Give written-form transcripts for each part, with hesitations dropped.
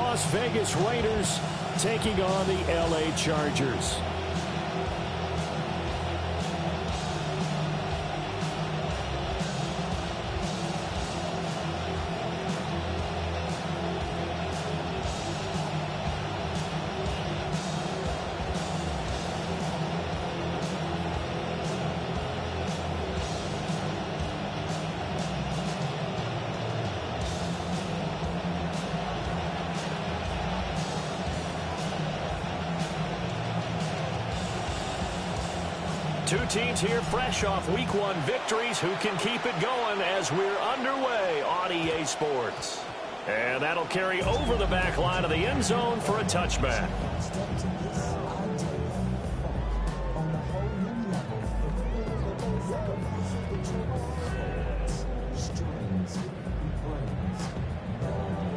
Las Vegas Raiders taking on the LA Chargers. Two teams here fresh off Week 1 victories who can keep it going as we're underway on EA Sports. And that'll carry over the back line of the end zone for a touchback.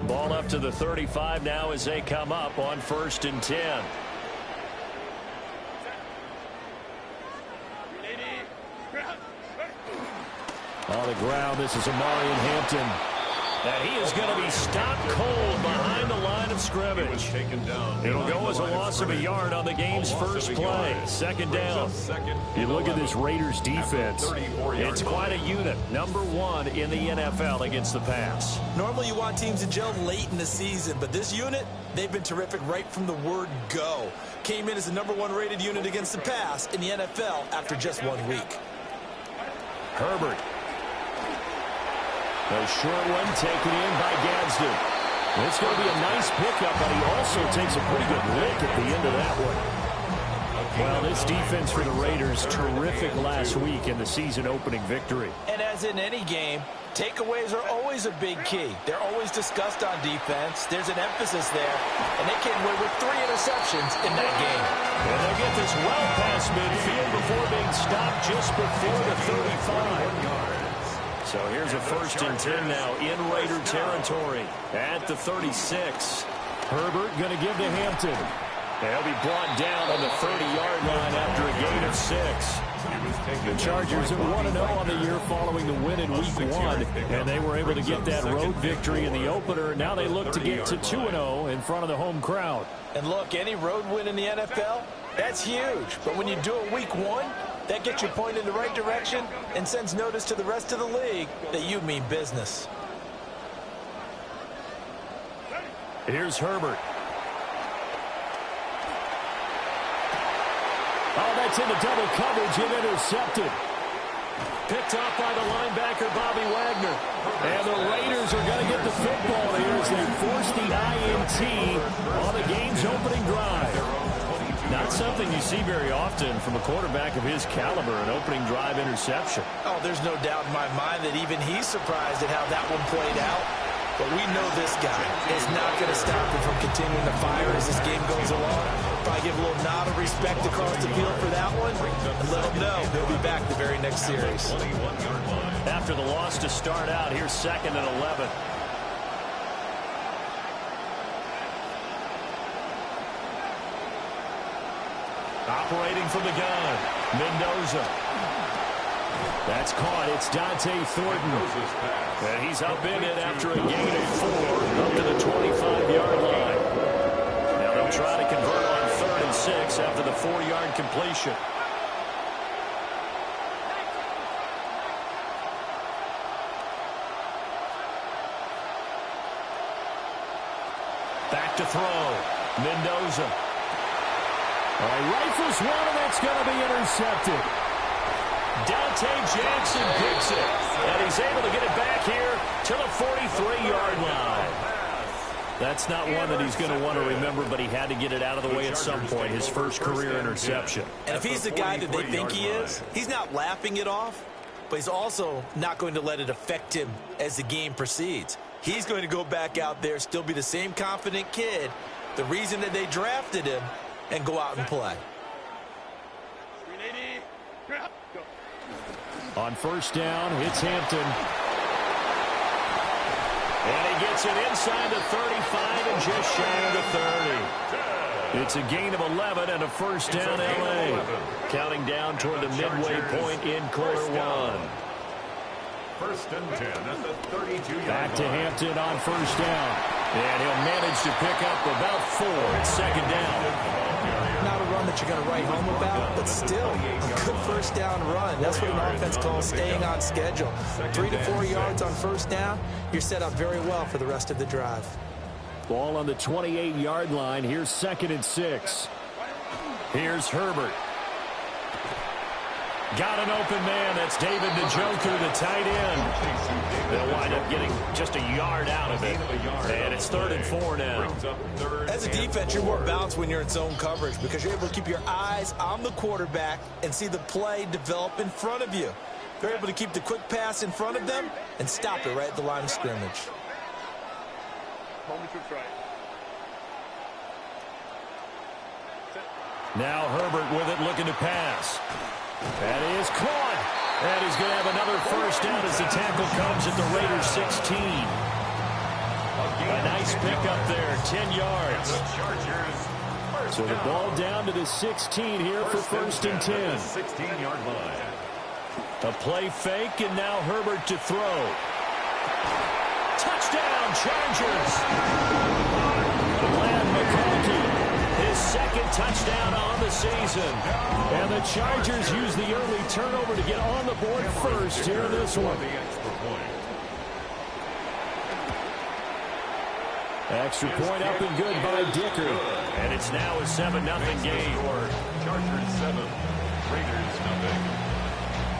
Ball up to the 35 now as they come up on 1st and 10. On the ground, this is Omarion Hampton. And he is going to be stopped cold behind the line of scrimmage. It'll go as a loss of a yard on the game's first play. 2nd down. You look at this Raiders defense. It's quite a unit. Number 1 in the NFL against the pass. Normally you want teams to gel late in the season, but this unit, they've been terrific right from the word go. Came in as the number 1 rated unit against the pass in the NFL after just 1 week. Herbert. A short one taken in by Gadsden. It's going to be a nice pickup, but he also takes a pretty good lick at the end of that one. Well, this defense for the Raiders, terrific last week in the season-opening victory. And as in any game, takeaways are always a big key. They're always discussed on defense. There's an emphasis there, and they came away with 3 interceptions in that game. And they'll get this well past midfield before being stopped just before the 35. So here's a 1st and 10 now in Raider territory at the 36. Herbert going to give to Hampton. They'll be brought down on the 30-yard line after a gain of 6. The Chargers are 1-0 on the year following the win in Week 1, and they were able to get that road victory in the opener. Now they look to get to 2-0 in front of the home crowd. And look, any road win in the NFL, that's huge. But when you do it Week 1, that gets you pointed in the right direction and sends notice to the rest of the league that you mean business. Here's Herbert. Oh, that's into double coverage and intercepted. Picked off by the linebacker, Bobby Wagner. And the Raiders are going to get the football here as they force the INT on the game's opening drive. Not something you see very often from a quarterback of his caliber, an opening drive interception. Oh, there's no doubt in my mind that even he's surprised at how that one played out. But we know this guy is not going to stop him from continuing to fire as this game goes along. Probably give a little nod of respect across the field for that one and let him know he'll be back the very next series. After the loss to start out, here's 2nd and 11. Operating from the gun, Mendoza. That's caught. It's Dante Thornton. And he's up in it after a gain of 4 up to the 25-yard line. Now they'll try to convert on 3rd and 6 after the 4-yard completion. Back to throw. Mendoza. Rifles one, and that's going to be intercepted. Dante Jackson picks it, and he's able to get it back here to the 43-yard line. That's not one that he's going to want to remember, but he had to get it out of the way at some point, his first career interception. And if he's the guy that they think he is, he's not laughing it off, but he's also not going to let it affect him as the game proceeds. He's going to go back out there, still be the same confident kid, the reason that they drafted him, and go out and play. On 1st down, it's Hampton. And he gets it inside the 35 and just shy of the 30. It's a gain of 11 and a 1st down, LA. Counting down toward the midway point in quarter 1. 1st and 10 at the 32-yard line. Back to Hampton on 1st down. And he'll manage to pick up about 4. It's second down. Not a run that you're going to write home about, but still a good first down run. That's what an offense calls staying on schedule. 3 to 4 yards on first down, you're set up very well for the rest of the drive. Ball on the 28-yard line. Here's 2nd and 6. Here's Herbert. Got an open man. That's David Njoku, the tight end. They'll wind up getting just a yard out of it. And it's 3rd and 4 now. As a defense, you're more balanced when you're in zone coverage because you're able to keep your eyes on the quarterback and see the play develop in front of you. They're able to keep the quick pass in front of them and stop it right at the line of scrimmage. Now Herbert with it, looking to pass. That is caught. And he's going to have another first down as the tackle comes at the Raiders' 16. A nice pickup there, 10 yards. So the ball down to the 16 here for 1st and 10. 16-yard line. A play fake, and now Herbert to throw. Touchdown, Chargers! Glenn McConkey, his 2nd touchdown on the season. And the Chargers use the early turnover to get on the board first here in this one. Extra point up and good by Dicker. And it's now a 7-0 game. Chargers 7, Raiders 0.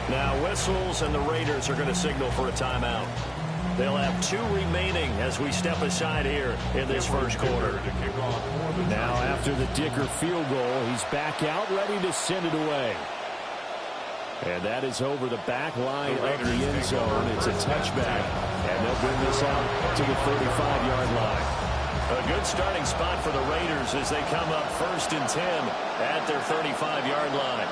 Now whistles, and the Raiders are going to signal for a timeout. They'll have 2 remaining as we step aside here in this first quarter. Now after the Dicker field goal, he's back out, ready to send it away. And that is over the back line of the end zone. It's a touchback, and they'll bring this out to the 35-yard line. A good starting spot for the Raiders as they come up 1st and 10 at their 35-yard line.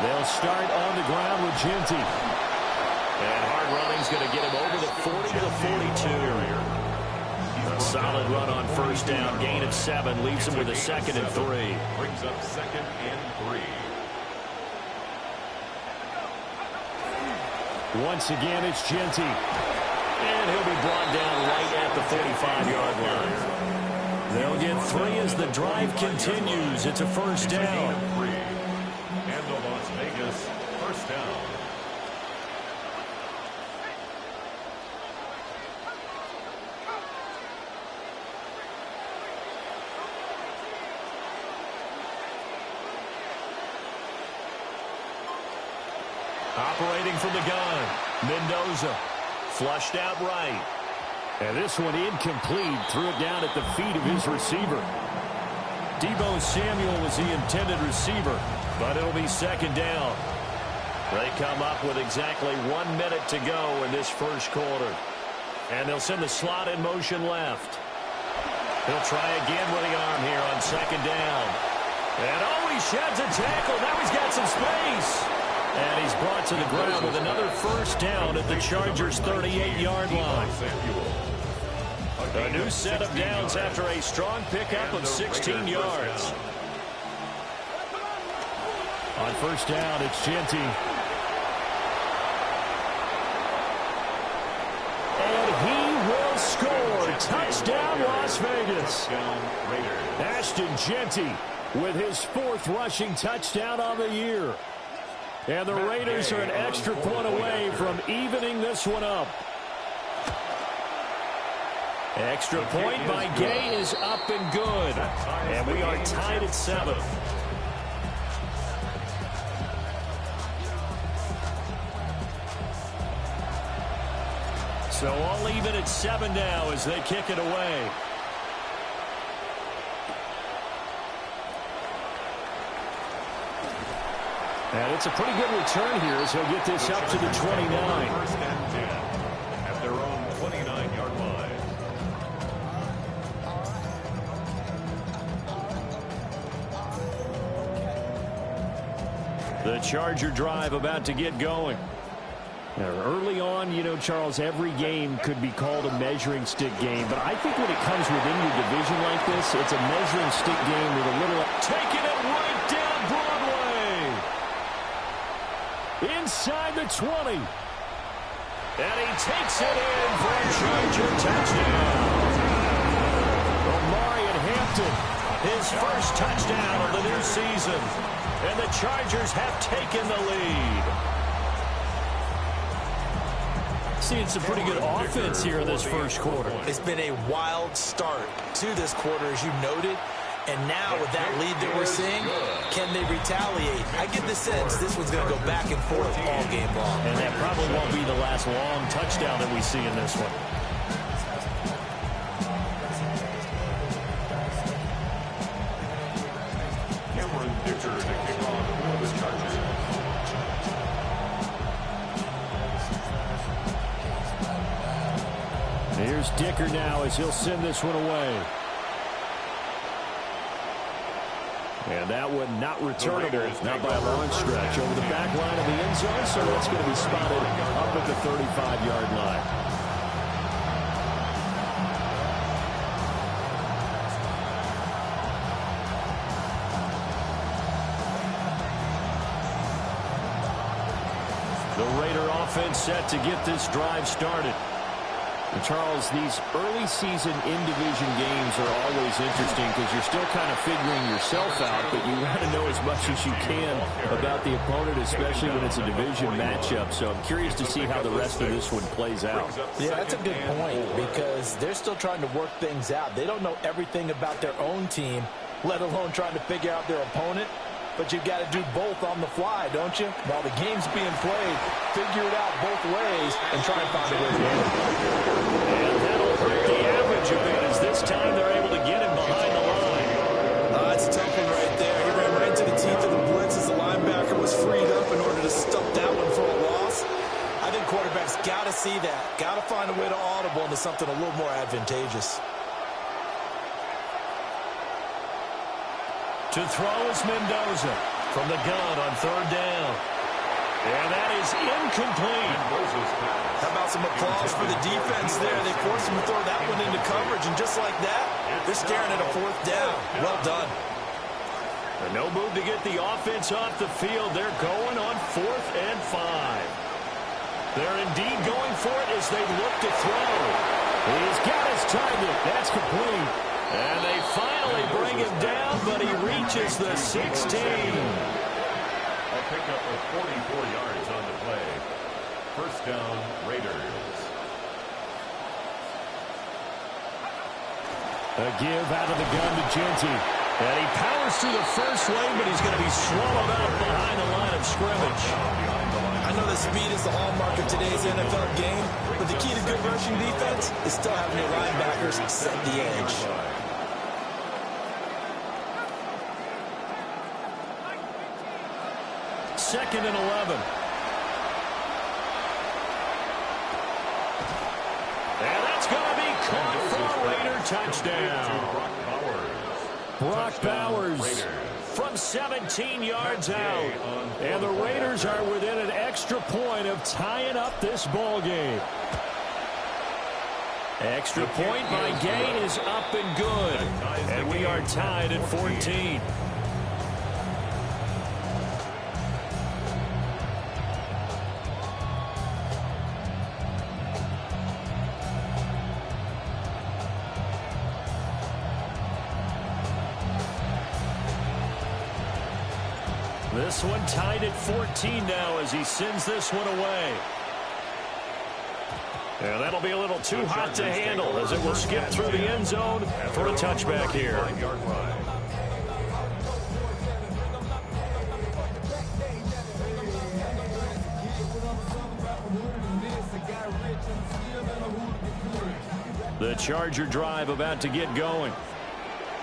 They'll start on the ground with Genty. And hard running's going to get him over the 40 to the 42. A solid run on first down. Gain of 7 leaves him with a 2nd and 3. Brings up 2nd and 3. Once again, it's Genty. And he'll be brought down right at the 45-yard line. They'll get 3 as the drive continues. It's a first down. And the Las Vegas first down. Operating from the gun, Mendoza. Flushed out right. And this one incomplete. Threw it down at the feet of his receiver. Deebo Samuel was the intended receiver, but it'll be 2nd down. They come up with exactly 1 minute to go in this first quarter. And they'll send the slot in motion left. He'll try again with the arm here on 2nd down. And he sheds a tackle. Now he's got some space. And he's brought to the ground with another first down at the Chargers' 38-yard line. A new set of downs after a strong pickup of 16 yards. On first down, it's Genty. And he will score. Touchdown, Las Vegas. Ashton Genty with his 4th rushing touchdown on the year. And the Raiders are an extra point away from evening this one up. Extra point by Gay is up and good. And we are tied at 7. So all even at 7 now as they kick it away. And it's a pretty good return here as he'll get this up to the 29. First and 10 at their own 29-yard line. The Charger drive about to get going. Now, early on, you know, Charles, every game could be called a measuring stick game. But I think when it comes within your division like this, it's a measuring stick game with a little... Taking it right down Broadway. Inside the 20. And he takes it in for a Charger touchdown. Omarion Hampton, his first touchdown of the new season. And the Chargers have taken the lead. Seeing some pretty good offense here in this first quarter. It's been a wild start to this quarter, as you noted. And now with that lead that we're seeing, can they retaliate? I get the sense this one's going to go back and forth all game long. And that probably won't be the last long touchdown that we see in this one. Cameron Dicker to kick off for the Chargers. Here's Dicker now as he'll send this one away. And that one not returnable, not by a long stretch. Over the back line of the end zone, so that's going to be spotted up at the 35-yard line. The Raider offense set to get this drive started. And Charles, these early season in-division games are always interesting because you're still kind of figuring yourself out, but you want to know as much as you can about the opponent, especially when it's a division matchup. So I'm curious to see how the rest of this one plays out. Yeah, that's a good point because they're still trying to work things out. They don't know everything about their own team, let alone trying to figure out their opponent. But you've got to do both on the fly, don't you? While the game's being played, figure it out both ways and try and find a way to win. And that'll hurt the average a bit as this time they're able to get him behind the line. That's a tough one right there. He ran right into the teeth of the blitz as the linebacker was freed up in order to stop that one for a loss. I think quarterbacks got to see that. Got to find a way to audible into something a little more advantageous. To throw is Mendoza from the gun on third down. And that is incomplete. How about some applause for the defense there? They forced him to throw that one into coverage, and just like that, they're staring at a fourth down. Well done. And no move to get the offense off the field. They're going on 4th and 5. They're indeed going for it as they look to throw. He's got his target. That's complete. And they finally bring him down, but he reaches the 16. A pickup of 44 yards on the play. First down, Raiders. A give out of the gun to Genty. And he powers through the first lane, but he's going to be swallowed up behind the line of scrimmage. I know that speed is the hallmark of today's NFL game, but the key to good rushing defense is still having your linebackers set the edge. 2nd and 11. And that's going to be caught for a Raider touchdown. Brock Bowers from 17 yards out. And the Raiders are within an extra point of tying up this ball game. Extra point by Gay is up and good. And we are tied at 14. This one tied at 14 now as he sends this one away. And that'll be a little too hot to handle as it will skip through the end zone for a touchback here. The Charger drive about to get going.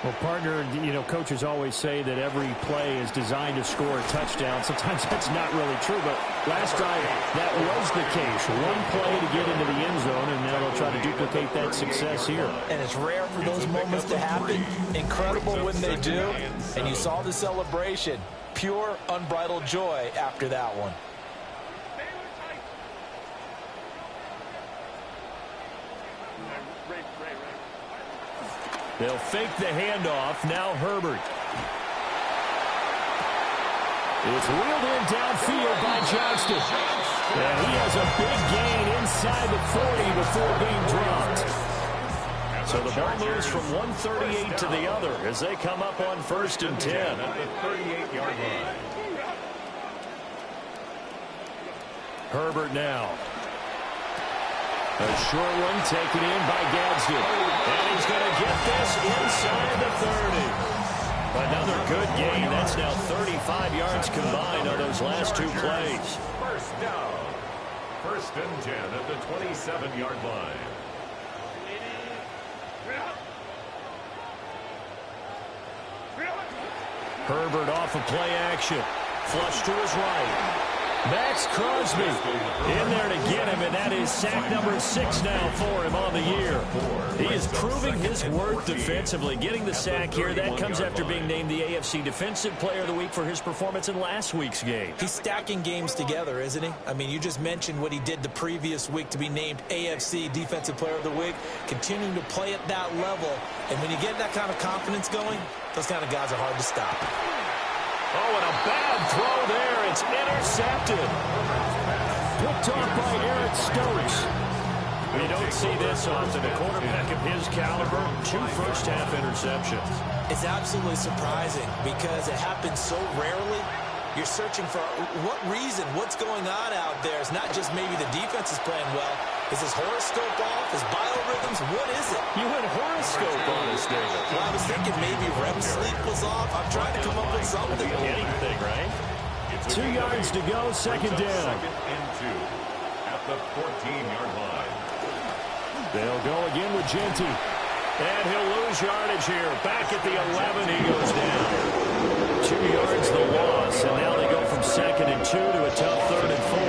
Well, partner, you know, coaches always say that every play is designed to score a touchdown. Sometimes that's not really true, but last drive, that was the case. One play to get into the end zone, and now they'll try to duplicate that success here. And it's rare for those moments to happen. Incredible when they do. And you saw the celebration. Pure, unbridled joy after that one. They'll fake the handoff. Now Herbert. It's wheeled in downfield by Johnston. And he has a big gain inside the 40 before being dropped. So the ball moves from 138 to the other as they come up on 1st and 10. At the 38-yard line. Herbert now. A short one taken in by Gadsden. And he's going to get this inside the 30. Another good gain. That's now 35 yards combined on those last two plays. First down. 1st and 10 at the 27-yard line. Herbert off of play action. Flush to his right. Max Crosby in there to get him, and that is sack number 6 now for him on the year. He is proving his worth defensively. Getting the sack here, that comes after being named the AFC Defensive Player of the Week for his performance in last week's game. He's stacking games together, isn't he? I mean, you just mentioned what he did the previous week to be named AFC Defensive Player of the Week, continuing to play at that level. And when you get that kind of confidence going, those kind of guys are hard to stop. Oh, and a bad throw there. It's intercepted. Picked off by Eric Stokes. We don't see this often. A quarterback of his caliber, 2 first-half interceptions. It's absolutely surprising because it happens so rarely. You're searching for what reason, what's going on out there. It's not just maybe the defense is playing well. Is his horoscope off? His biorhythms? What is it? You went horoscope on us, David. Well, I was thinking maybe REM sleep was off. I'm trying to come up with something. Anything, right? 2 yards to go, 2nd down. 2nd and 2 at the 14-yard line. They'll go again with Genty. And he'll lose yardage here. Back at the 11, he goes down. 2 yards the loss, and now they go from 2nd and 2 to a tough 3rd and 4.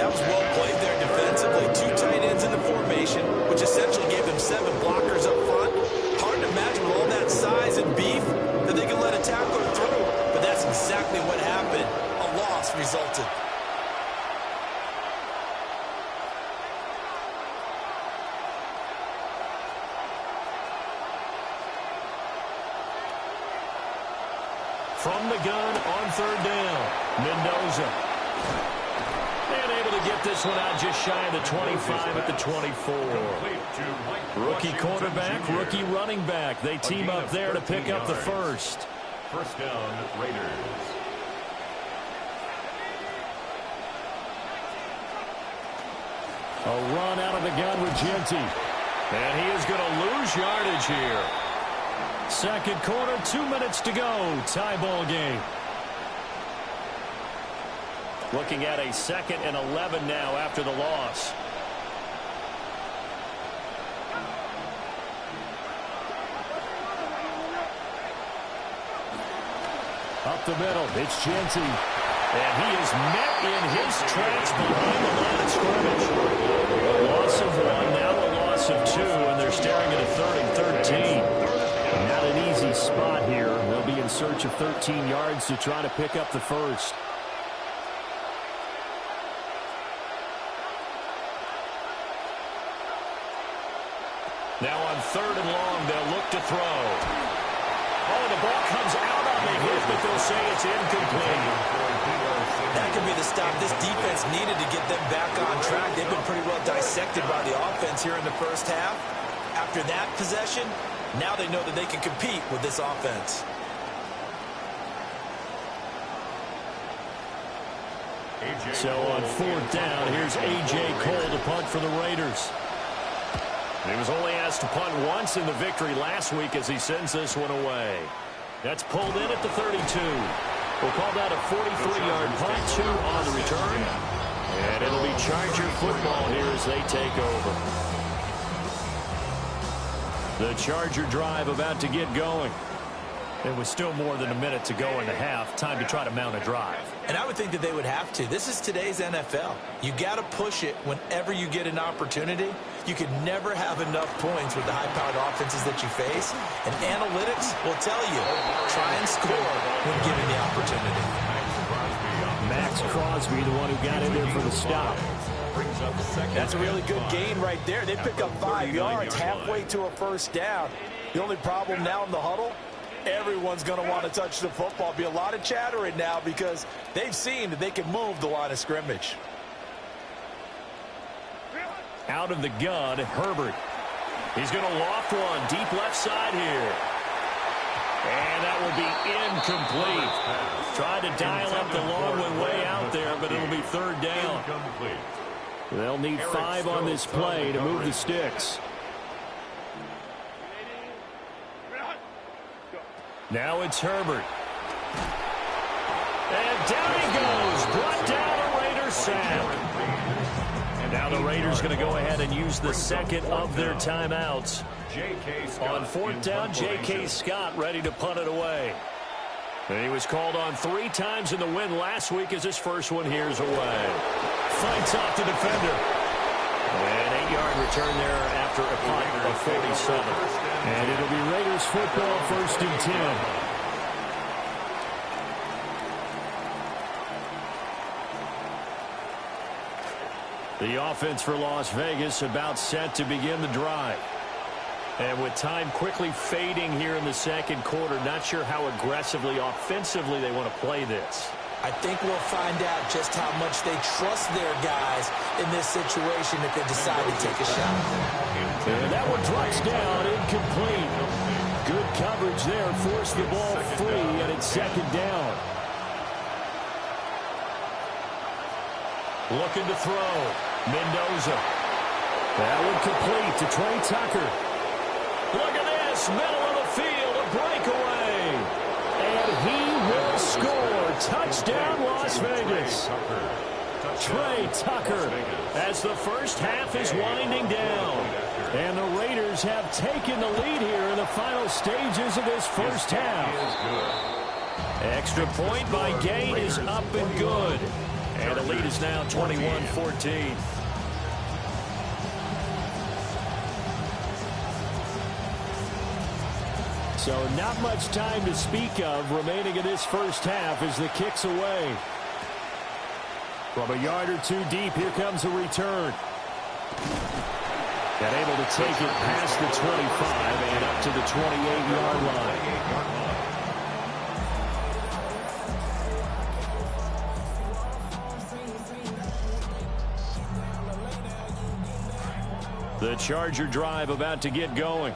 That was well played there defensively. 2 tight ends in the formation, which essentially gave them 7 blockers up front. Hard to imagine with all that size and beef that they could let a tackler through. But that's exactly what happened. A loss resulted. From the gun on 3rd down, Mendoza. And able to get this one out just shy of the 25 at the 24. Rookie quarterback, rookie running back. They team up there to pick up the first. First down, Raiders. A run out of the gun with Genty. And he is going to lose yardage here. 2nd quarter, 2 minutes to go. Tie ball game. Looking at a 2nd and 11 now after the loss. Up the middle, it's Genty. And he is met in his tracks behind the line of scrimmage. A loss of 1, now a loss of 2, and they're staring at a 3rd and 13. Not an easy spot here. They'll be in search of 13 yards to try to pick up the first. Now on 3rd and long, they'll look to throw. Oh, the ball comes out on the hit, but they'll say it's incomplete. That could be the stop this defense needed to get them back on track. They've been pretty well dissected by the offense here in the first half. After that possession, now they know that they can compete with this offense. So on 4th down, here's A.J. Cole to punt for the Raiders. He was only asked to punt once in the victory last week as he sends this one away. That's pulled in at the 32. We'll call that a 43-yard punt, 2 on the return. And it'll be Charger football here as they take over. The Charger drive about to get going. It was still more than a minute to go in the half. Time to try to mount a drive. And I would think that they would have to. This is today's NFL. You got to push it whenever you get an opportunity. You could never have enough points with the high-powered offenses that you face. And analytics will tell you, try and score when given the opportunity. Max Crosby, the one who got in there for the stop. That's a really good gain right there. They pick up 5 yards halfway to a first down. The only problem now in the huddle, Everyone's going to want to touch the football. Be a lot of chattering now because they've seen that they can move the line of scrimmage. Out of the gun, Herbert. He's going to loft one deep left side here. And that will be incomplete. Tried to dial up the long one way out there, but it'll be third down. They'll need 5 on this play to move the sticks. Now it's Herbert. And down he goes. Brought down a Raider sack. And now the Raiders going to go ahead and use the second of their timeouts. On fourth down, J.K. Scott ready to punt it away. And he was called on 3 times in the win last week as his first one here's away. Fights off the defender. An 8-yard return there after a punt of 47. And it'll be Raiders football, 1st and 10. The offense for Las Vegas about set to begin the drive. And with time quickly fading here in the second quarter, not sure how aggressively, offensively they want to play this. I think we'll find out just how much they trust their guys in this situation if they decide to take a shot. And that one drops down, incomplete. Good coverage there, forced the ball free, and it's second down. Looking to throw. Mendoza. That one complete to Trey Tucker. Look at this, middle of the field, a breakaway. And he will score. Touchdown, Las Vegas. Trey Tucker as the first half is winding down. And the Raiders have taken the lead here in the final stages of this first half. Extra point by Gain is up and good. And the lead is now 21-14. So not much time to speak of remaining in this first half as the kick's away. From a yard or 2 deep, here comes a return. And able to take it past the 25 and up to the 28-yard line. The Charger drive about to get going.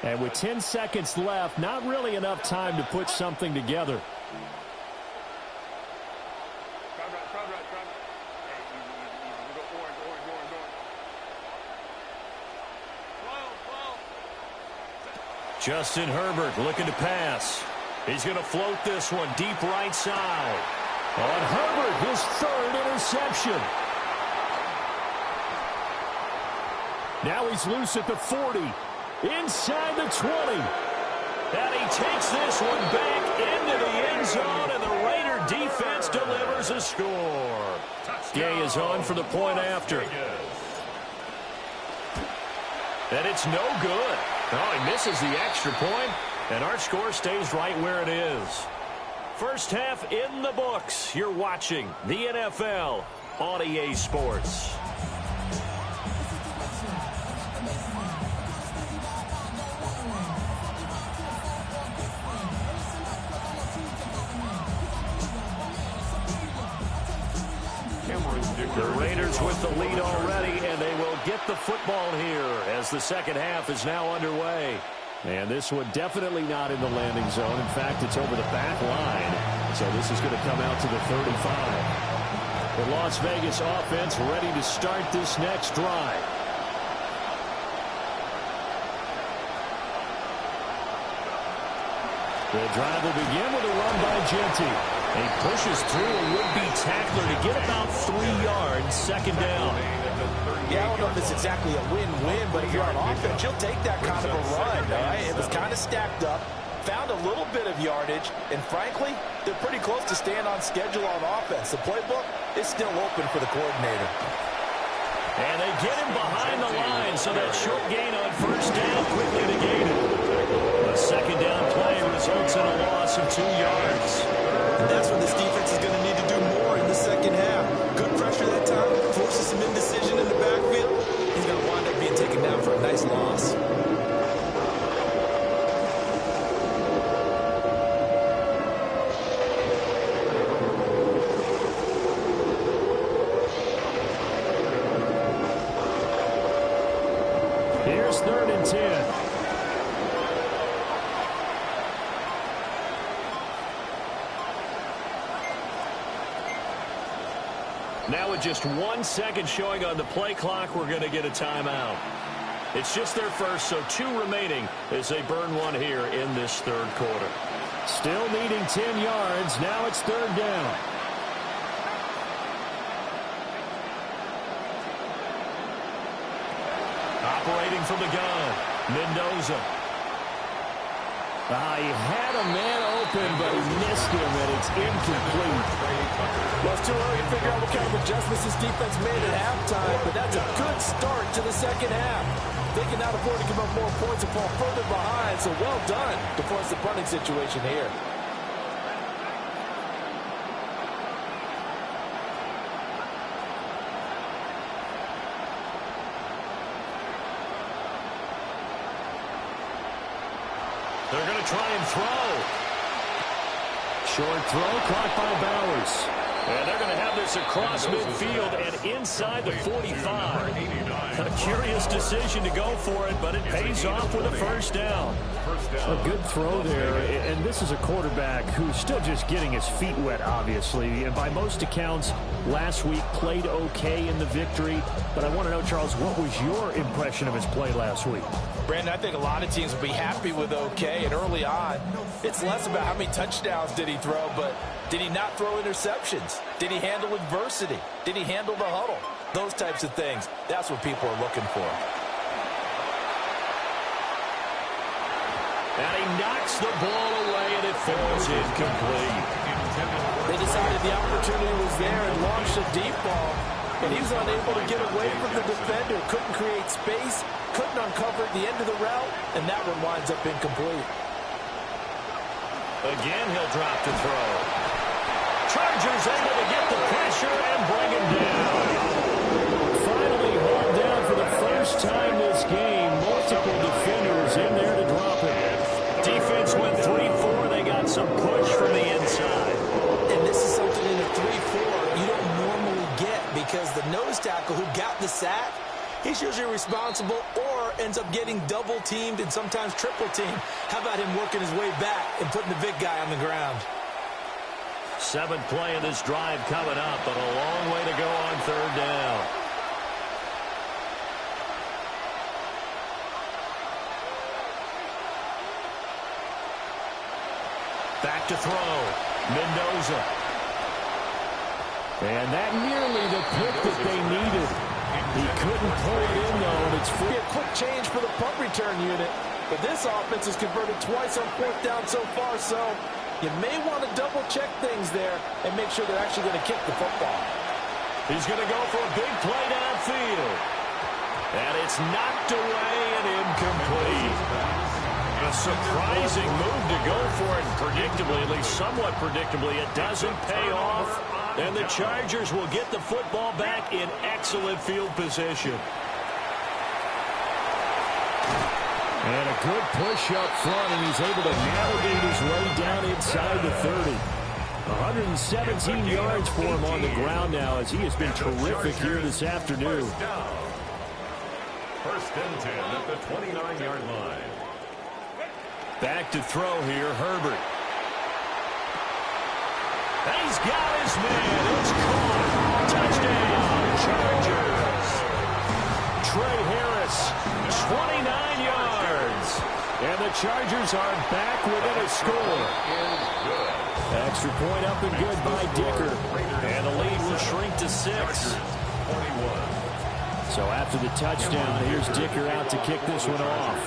And with 10 seconds left, not really enough time to put something together. Justin Herbert looking to pass. He's going to float this one deep right side. On Herbert, his 3rd interception. Now he's loose at the 40. Inside the 20. And he takes this one back into the end zone, and the Raider defense delivers a score. Gay is on for the point after. And it's no good. Oh, he misses the extra point, and our score stays right where it is. First half in the books. You're watching the NFL on EA Sports. The Raiders with the lead already, and they will get the football here as the second half is now underway. And this one definitely not in the landing zone. In fact, it's over the back line. So this is going to come out to the 35. The Las Vegas offense ready to start this next drive. The drive will begin with a run by Genty. He pushes through a would-be tackler to get about 3 yards, second down. Yeah, I don't know if it's exactly a win-win, but if you're on offense, you'll take that kind of a run, all right? It was kind of stacked up, found a little bit of yardage, and frankly, they're pretty close to staying on schedule on offense. The playbook is still open for the coordinator. And they get him behind the line, so that short gain on first down quickly negated. A second down play results in a loss of 2 yards. And that's when this defense is going to need to do more in the second half. Good pressure that time, forces some indecision in the backfield. He's going to wind up being taken down for a nice loss. it's 3rd and 10. Now with just 1 second showing on the play clock, we're going to get a timeout. It's just their first, so 2 remaining as they burn one here in this 3rd quarter. Still needing 10 yards. Now it's 3rd down. Operating from the gun, Mendoza. He had a man open, but he missed him, and it's incomplete. Well, it's too early to figure out what kind of adjustments this defense made at halftime, but that's a good start to the second half. They can now afford to give up more points and fall further behind, so well done to force the punting situation here. They're going to try and throw. Short throw caught by Bowers. And they're going to have this across midfield and inside the 45. A curious decision to go for it, but it pays off with a first down. A good throw there, and this is a quarterback who's still just getting his feet wet, obviously. And by most accounts, last week played okay in the victory. But I want to know, Charles, what was your impression of his play last week? Brandon, I think a lot of teams will be happy with okay, and early on, it's less about how many touchdowns did he throw, but did he not throw interceptions? Did he handle adversity? Did he handle the huddle? Those types of things, that's what people are looking for. And he knocks the ball away, and it falls incomplete. They decided the opportunity was there and launched a deep ball, and he was unable to get away from the defender, couldn't create space, couldn't uncover at the end of the route, and that one winds up incomplete. Again, he'll drop to throw. Chargers able to get the pressure and bring him down. Finally hauled down for the first time this game. Multiple defenders in there to drop him. Defense went 3-4. They got some push from the inside. And this is something in a 3-4 you don't normally get because the nose tackle who got the sack, he's usually responsible or ends up getting double-teamed and sometimes triple-teamed. How about him working his way back and putting the big guy on the ground? 7th play of this drive coming up, but a long way to go on 3rd down. Back to throw. Mendoza. And that nearly the pick that they needed. He couldn't pull it in, though, and it's free. A quick change for the punt return unit. But this offense has converted twice on 4th down so far, so you may want to double-check things there and make sure they're actually going to kick the football. He's going to go for a big play downfield. And it's knocked away and incomplete. A surprising move to go for it predictably, at least somewhat predictably. It doesn't pay off, and the Chargers will get the football back in excellent field position. And a good push up front, and he's able to navigate his way down inside the 30. 117 yards for him on the ground now as he has been terrific here this afternoon. First and 10 at the 29-yard line. Back to throw here, Herbert. And he's got his man. It's caught. Touchdown, Chargers. Trey Harris, 29 yards. And the Chargers are back within a score. Extra point up and good by Dicker. And the lead will shrink to 6. So after the touchdown, here's Dicker out to kick this one off.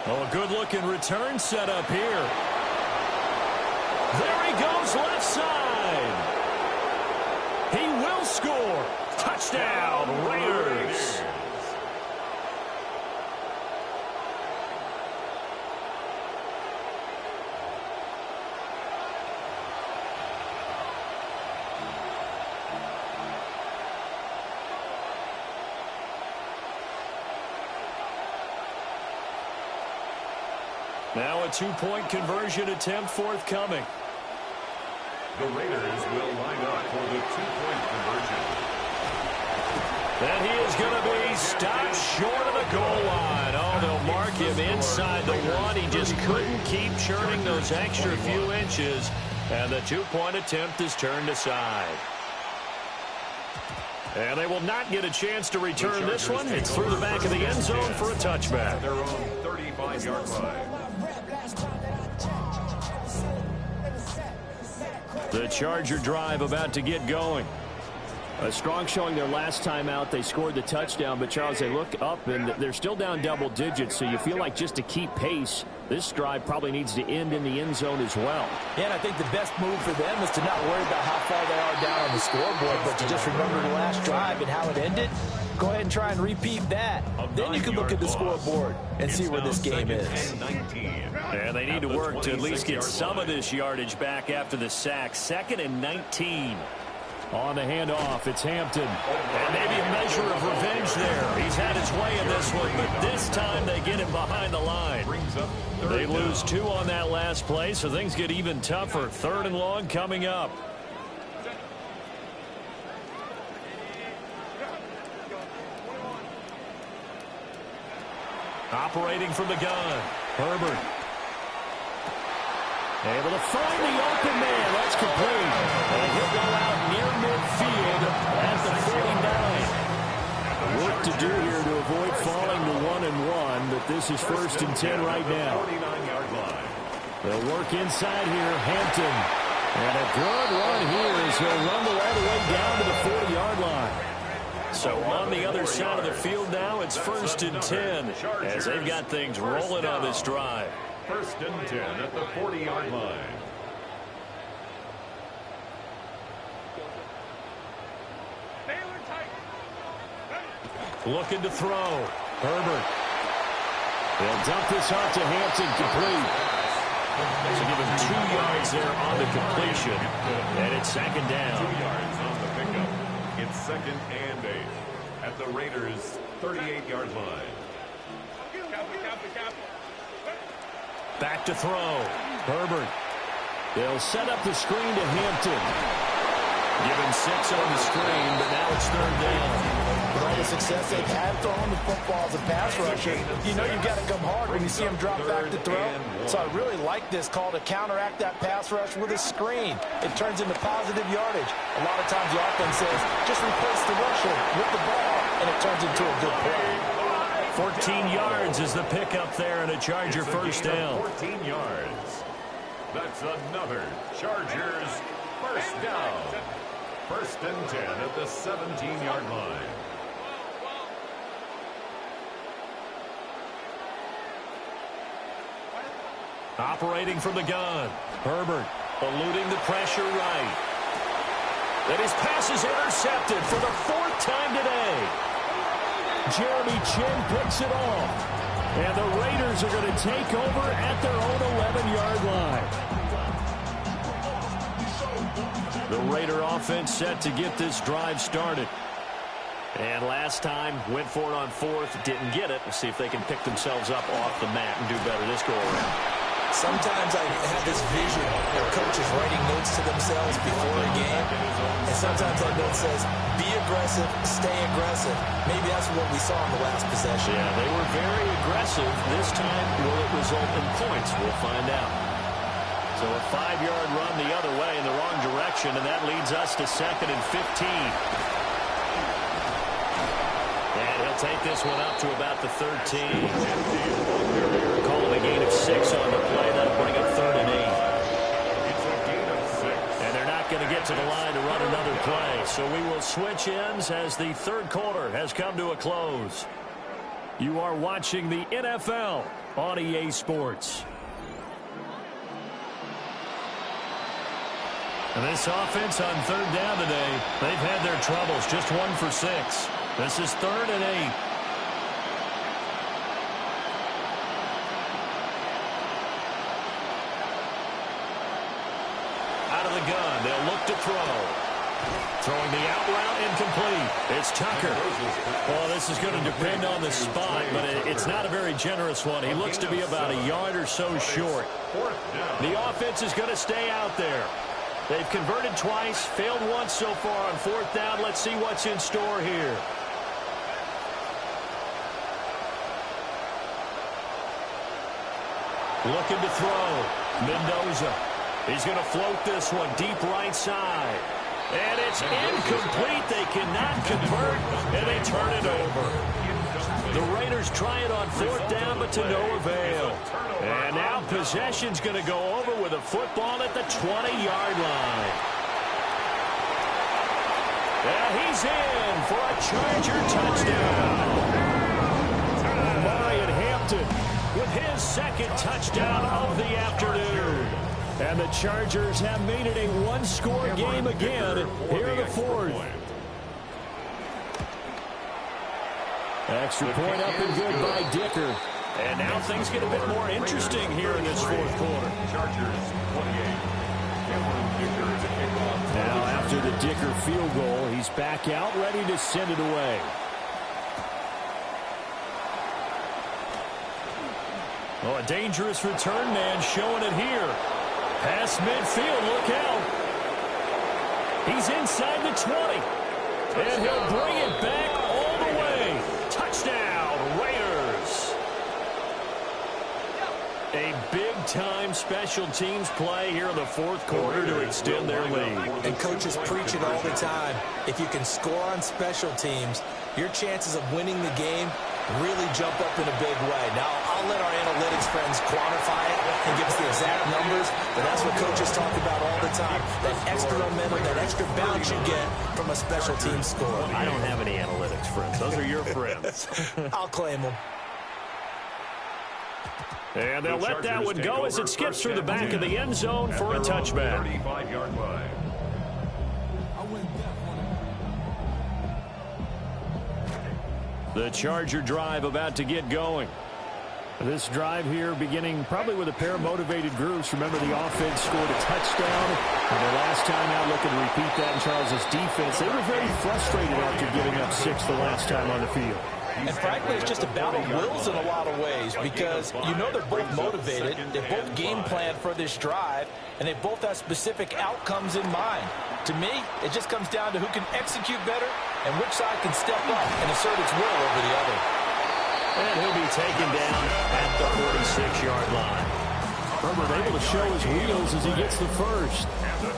Oh, a good-looking return set up here. There he goes left side. He will score. Touchdown, Raiders. Now a 2-point conversion attempt forthcoming. The Raiders will line up for the 2-point conversion. And he is going to be stopped short of the goal line. Oh, they'll mark him inside the one. He just couldn't keep churning those extra few inches. And the two-point attempt is turned aside. And they will not get a chance to return this one. It's through the back of the end zone for a touchback. Their own 35-yard line. The Charger drive about to get going. A strong showing their last time out. They scored the touchdown, but, Charles, they look up, and they're still down double digits, so you feel like just to keep pace, this drive probably needs to end in the end zone as well. Yeah, and I think the best move for them is to not worry about how far they are down on the scoreboard, but to just remember the last drive and how it ended. Go ahead and try and repeat that. Then you can look at the scoreboard and see where this game is. And they need to work to at least get some of this yardage back after the sack. 2nd and 19. On the handoff, it's Hampton. And maybe a measure of revenge there. He's had his way in this one, but this time they get him behind the line. They lose 2 on that last play, so things get even tougher. 3rd and long coming up. Operating from the gun, Herbert. Able to find the open man. That's complete. And he'll go out near midfield at the 49. Work to do here to avoid falling to 1-1, but this is 1st and 10 right now. They'll work inside here. Hampton. And a good run here as he'll rumble all the way down to the 40-yard line. So on the other side of the field now, it's 1st and 10 as they've got things rolling on this drive. 1st and 10 at the 40-yard line. Looking to throw. Herbert. They'll dump this off to Hampton, complete. So give him 2 yards there on the completion. And it's 2nd down. 2 yards on the pickup. It's 2nd and 8 at the Raiders' 38-yard line. Back to throw. Herbert. They'll set up the screen to Hampton. Given 6 on the screen, but now it's 3rd down. With all the success they've had throwing the football as a pass rusher, you know you've got to come hard when you see him drop back to throw. So I really like this call to counteract that pass rush with a screen. It turns into positive yardage. A lot of times the offense says, just replace the rusher with the ball, and it turns into a good play. 14 yards is the pickup there, and a Charger first down. 14 yards. That's another Chargers first down. 1st and 10 at the 17-yard line. Operating from the gun. Herbert eluding the pressure right. And his pass is intercepted for the 4th time today. Jeremy Chinn picks it off. And the Raiders are going to take over at their own 11-yard line. The Raider offense set to get this drive started. And last time, went for it on 4th, didn't get it. We'll see if they can pick themselves up off the mat and do better this go-around. Sometimes I have this vision of coaches writing notes to themselves before a game. And sometimes that note says, be aggressive, stay aggressive. Maybe that's what we saw in the last possession. Yeah, they were very aggressive. This time, will it result in points? We'll find out. So a 5-yard run the other way in the wrong direction, and that leads us to 2nd and 15. And he'll take this one up to about the 13. Calling a gain of 6 on the play. That'll bring up 3rd and 8. It's a gain of 6. And they're not going to get to the line to run another play. So we will switch ends as the 3rd quarter has come to a close. You are watching the NFL on EA Sports. And this offense on 3rd down today, they've had their troubles. Just 1 for 6. This is 3rd and 8. Out of the gun, they'll look to throw. Throwing the out route incomplete. It's Tucker. Well, this is going to depend on the spot, but it's not a very generous one. He looks to be about a yard or so short. The offense is going to stay out there. They've converted twice, failed once so far on 4th down. Let's see what's in store here. Looking to throw. Mendoza. He's going to float this one deep right side. And it's incomplete. They cannot convert, and they turn it over. The Raiders try it on 4th down, but to no avail. And now possession's going to go over with a football at the 20-yard line. Yeah, he's in for a Charger touchdown. Marion Hampton with his 2nd touchdown of the afternoon. And the Chargers have made it a one-score game again here in the 4th. Extra point up and good by Dicker. And now things get a bit more interesting here in this 4th quarter. Now after the Dicker field goal, he's back out ready to send it away. Oh, a dangerous return man showing it here. Past midfield, look out. He's inside the 20. And he'll bring it back all the way. Touchdown, Raiders. A big-time special teams play here in the 4th quarter to extend their lead. And coaches preach it all the time. If you can score on special teams, your chances of winning the game really jump up in a big way. Now, I'll let our analytics friends quantify it and give us the exact numbers, but that's what coaches talk about all the time. That extra momentum, that extra bounce you get from a special team score. I don't have any analytics friends. Those are your friends. I'll claim them. And they'll let that one go as it skips through the back of the end zone for a touchback. 35-yard line. The Charger drive about to get going. This drive here beginning probably with a pair of motivated groups. Remember, the offense scored a touchdown. And their last time out, looking to repeat that in Charles' defense. They were very frustrated after giving up 6 the last time on the field. And frankly, it's just a battle of wills in a lot of ways because you know they're both motivated. They both game planned for this drive, and they both have specific outcomes in mind. To me, it just comes down to who can execute better and which side can step up and assert its will over the other. And he'll be taken down at the 46-yard line. Herbert able to show his wheels as he gets the first.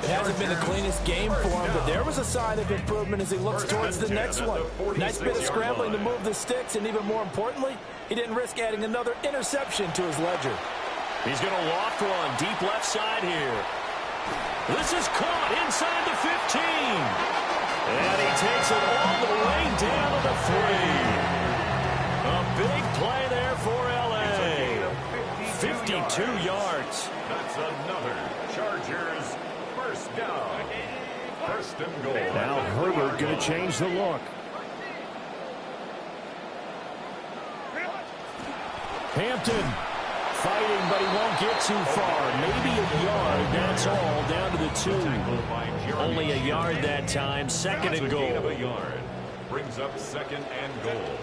It hasn't been the cleanest game for him, but there was a sign of improvement as he looks towards the next one. Nice bit of scrambling to move the sticks, and even more importantly, he didn't risk adding another interception to his ledger. He's going to loft one deep left side here. This is caught inside the 15. And he takes it all the way down to the 3. A big play there for L.A. 52 yards. That's another Chargers first down. 1st and goal. Now Herbert going to change the look. Hampton fighting, but he won't get too far. Maybe a yard, that's all, down to the 2. Only a yard that time, 2nd and goal. A yard. Brings up 2nd and goal.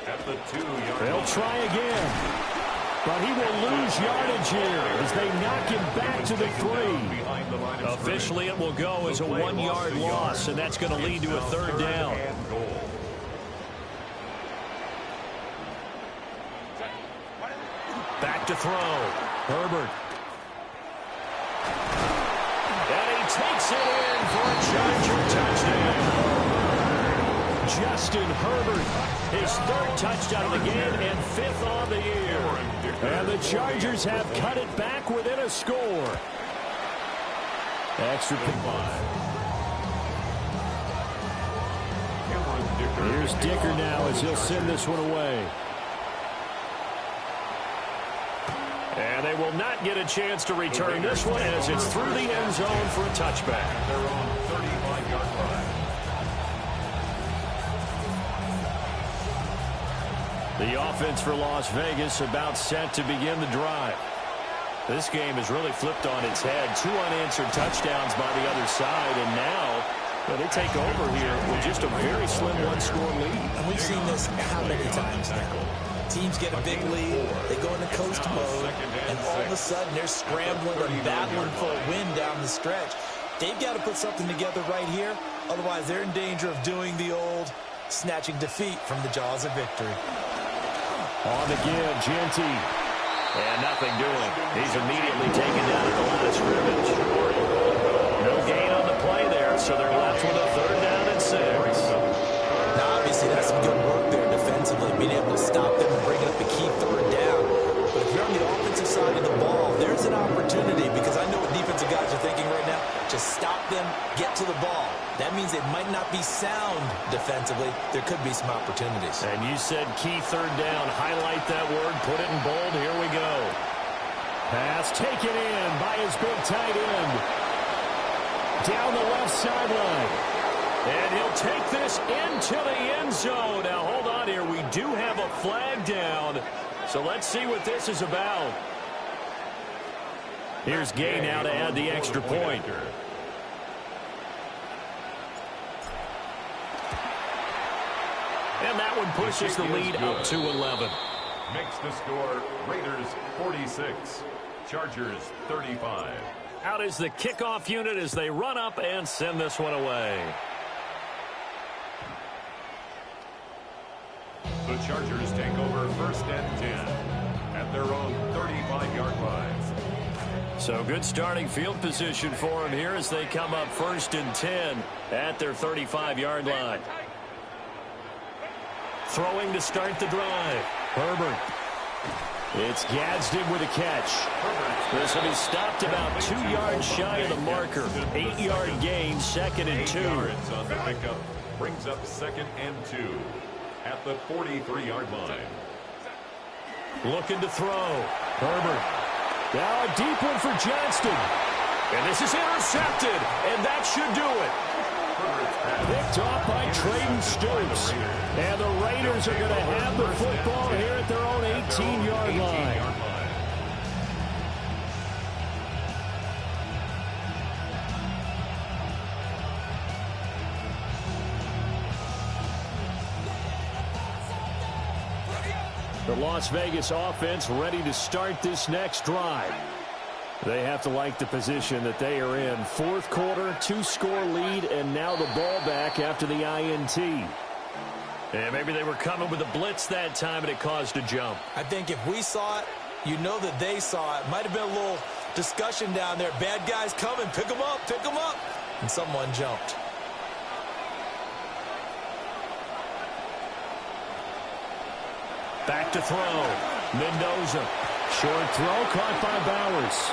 At the 2-yard They'll line. try again. But he will lose yardage here as they knock him back to the 3. Officially, it will go as a 1-yard loss, and that's going to lead to a 3rd down. Back to throw. Herbert. And he takes it in for a Charger touchdown. Justin Herbert, his 3rd touchdown of the game and 5th on the year. And the Chargers have cut it back within a score. Extra point. Here's Dicker now as he'll send this one away. And they will not get a chance to return this one as it's through the end zone for a touchback. They're on 35-yard line. The offense for Las Vegas about set to begin the drive. This game has really flipped on its head. 2 unanswered touchdowns by the other side, and now they take over here with just a very slim 1-score lead. And we've seen this how many times now? Teams get a big lead, they go into coast mode, and all of a sudden they're scrambling and battling for a win down the stretch. They've got to put something together right here, otherwise they're in danger of doing the old snatching defeat from the jaws of victory. On the give, Genty. And nothing doing. He's immediately taken down at the line of scrimmage. No gain on the play there, so they're left with a 3rd down and 6. Now, obviously, that's some good work there defensively, being able to stop them and bring up a key 3rd down. But if you're on the offensive side of the ball, there's an opportunity, because I know what defensive guys are thinking right now. Just stop them, get to the ball. That means it might not be sound defensively. There could be some opportunities. And you said key 3rd down. Highlight that word, put it in bold. Here we go. Pass taken in by his big tight end. Down the left sideline. And he'll take this into the end zone. Now, hold on here. We do have a flag down. So let's see what this is about. Here's Gay now to add the extra point. And that one pushes the lead up to 11. Makes the score Raiders 46, Chargers 35. Out is the kickoff unit as they run up and send this one away. The Chargers take over 1st and 10 at their own 35-yard line. So good starting field position for them here as they come up 1st and 10 at their 35-yard line. Throwing to start the drive. Herbert. It's Gadsden with a catch. This will be stopped about 2 yards shy of the marker. 8-yard gain, 2nd and 2. 8 yards on the pickup brings up 2nd and 2 at the 43-yard line. Looking to throw. Herbert. Now a deep one for Johnston. And this is intercepted, and that should do it. Picked off by Trayden Stoops. And the Raiders are going to have the football here at their own 18-yard line. The Las Vegas offense ready to start this next drive. They have to like the position that they are in. 4th quarter, 2-score lead, and now the ball back after the INT. And maybe they were coming with a blitz that time, and it caused a jump. I think if we saw it, you know that they saw it. Might have been a little discussion down there. Bad guys coming. Pick them up. Pick them up. And someone jumped. Back to throw. Mendoza. Short throw caught by Bowers.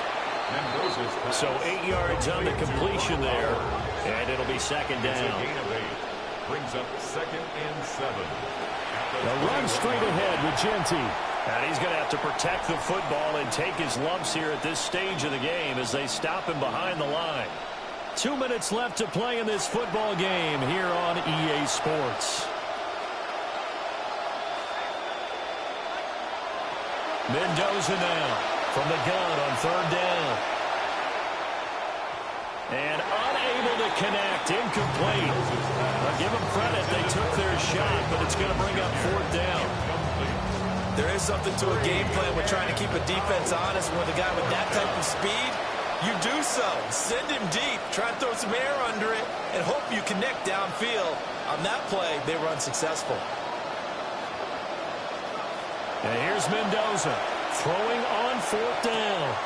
So 8 yards on the completion there. And it'll be 2nd down. Brings up 2nd and 7. The run straight ahead with Genty. And he's going to have to protect the football and take his lumps here at this stage of the game as they stop him behind the line. 2 minutes left to play in this football game here on EA Sports. Mendoza now from the gun on 3rd down. And unable to connect, incomplete. I'll give them credit, they took their shot, but it's going to bring up 4th down. There is something to a game plan with trying to keep a defense honest. With a guy with that type of speed, you do so. Send him deep, try and throw some air under it, and hope you connect downfield. On that play, they were unsuccessful. And here's Mendoza throwing on 4th down.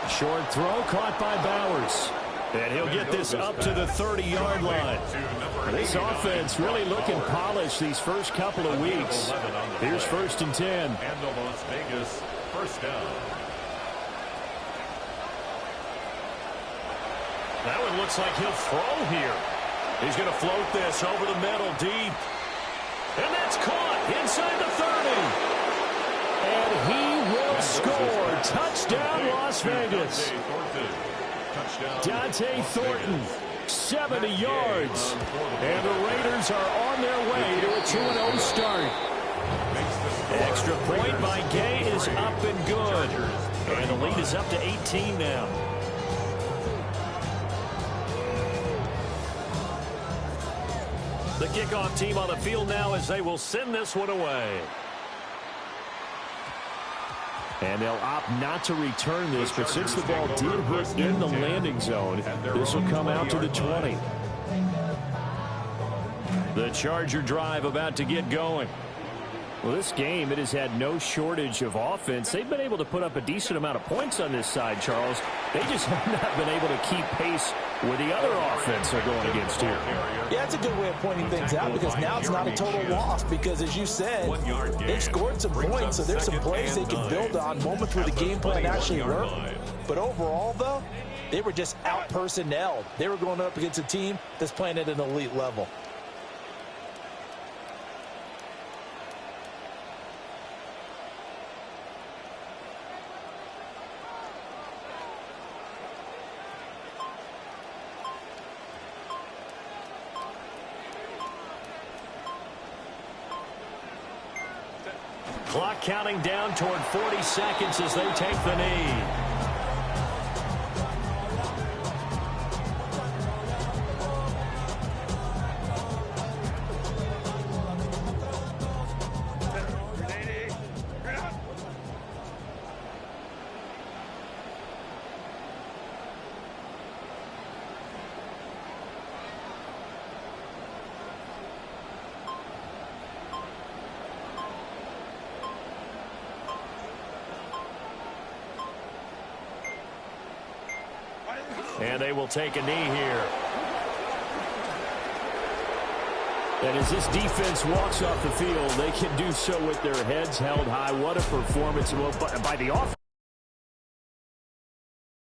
Short throw caught by Bowers. And he'll get this up to the 30-yard line. This offense really looking polished these first couple of weeks. Here's 1st and 10. And the Las Vegas 1st down. That one looks like he'll throw here. He's going to float this over the middle deep. And that's caught inside the 30. And he will score. Touchdown, Las Vegas. Dante Thornton, 70 yards. And the Raiders are on their way to a 2-0 start. Extra point by Gay is up and good. And the lead is up to 18 now. The kickoff team on the field now as they will send this one away. And they'll opt not to return this, but since the ball did hit in the landing zone, this will come out to the 20. The Charger drive about to get going. Well, this game, it has had no shortage of offense. They've been able to put up a decent amount of points on this side, Charles. They just have not been able to keep pace with the other offense they're going against here. Yeah, that's a good way of pointing things out, because now it's not a total loss, because as you said, they've scored some points, so there's some plays they can build on, moments where the game plan actually worked. But overall, though, they were just out-personnelled. They were going up against a team that's playing at an elite level. Clock counting down toward 40 seconds as they take the knee. And they will take a knee here. And as this defense walks off the field, they can do so with their heads held high. What a performance by the offense.